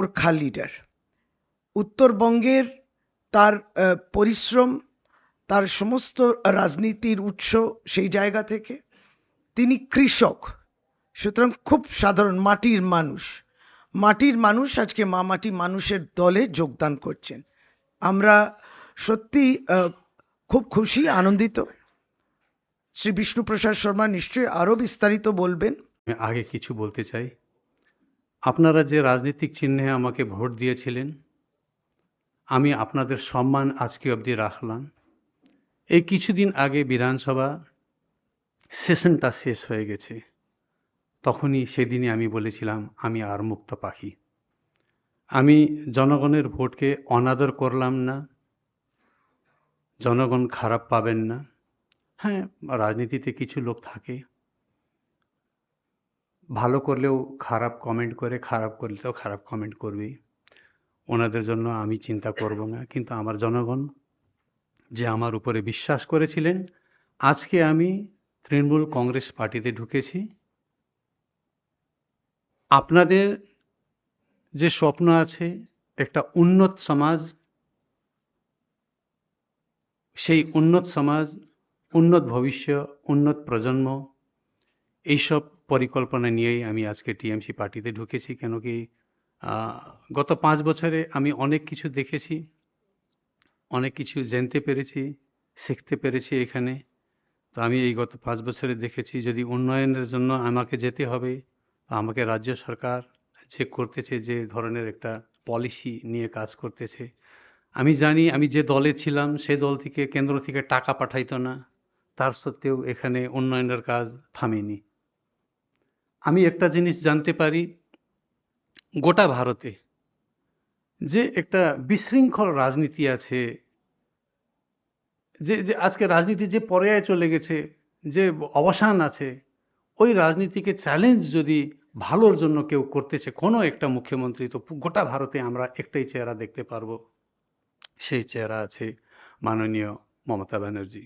Gorkha leader. উত্তরবঙ্গের তার পরিশ্রম, তার সমস্ত রাজনীতির উৎস সেই জায়গা থেকে। তিনি কৃষক, সুতরাং খুব সাধারণ মাটির মানুষ আজকে মা মাটি মানুষের দলে যোগদান করছেন। আমরা সত্যি খুব খুশি, আনন্দিত। শ্রী বিষ্ণুপ্রসাদ শর্মা নিশ্চয়ই আরো বিস্তারিত বলবেন। আমি আগে কিছু বলতে চাই। আপনারা যে রাজনৈতিক চিহ্নে আমাকে ভোট দিয়েছিলেন, আমি আপনাদের সম্মান আজকে অবধি রাখলাম। এই কিছুদিন আগে বিধানসভা সেশনটা শেষ হয়ে গেছে, তখনই সেদিনই আমি বলেছিলাম আমি আর মুক্ত পাখি। আমি জনগণের ভোটকে অনাদর করলাম না, জনগণ খারাপ পাবেন না। হ্যাঁ, রাজনীতিতে কিছু লোক থাকে, ভালো করলেও খারাপ কমেন্ট করে, খারাপ করলেও খারাপ কমেন্ট করবেই। ওনাদের জন্য আমি চিন্তা করব না, কিন্তু আমার জনগণ যে আমার উপরে বিশ্বাস করেছিলেন, আজকে আমি তৃণমূল কংগ্রেস পার্টিতে ঢুকেছি। আপনাদের যে স্বপ্ন আছে একটা উন্নত সমাজ, সেই উন্নত সমাজ, উন্নত ভবিষ্যৎ, উন্নত প্রজন্ম, এইসব পরিকল্পনা নিয়েই আমি আজকে টিএমসি পার্টিতে ঢুকেছি। কেন কি গত 5 বছরে আমি অনেক কিছু দেখেছি, অনেক কিছু জানতে পেরেছি, শিখতে পেরেছি এখানে। তো আমি এই গত 5 বছরে দেখেছি যদি উন্নয়নের জন্য আমাকে যেতে হবে, আমাকে রাজ্য সরকার যে করতেছে, যে ধরনের একটা পলিসি নিয়ে কাজ করতেছে, আমি জানি আমি যে দলে ছিলাম সে দল থেকে, কেন্দ্র থেকে টাকা পাঠাইতো না, তার সত্ত্বেও এখানে উন্নয়নের কাজ থামেনি। আমি একটা জিনিস জানতে পারি, গোটা ভারতে যে একটা বিশৃঙ্খল রাজনীতি আছে, যে যে আজকে রাজনীতি যে পর্যায়ে চলে গেছে, যে অবসান আছে, ওই রাজনীতিকে চ্যালেঞ্জ যদি ভালোর জন্য কেউ করতেছে, কোনো একটা মুখ্যমন্ত্রী, তো গোটা ভারতে আমরা একটাই চেহারা দেখতে পারবো, সেই চেহারা আছে মাননীয় মমতা ব্যানার্জি।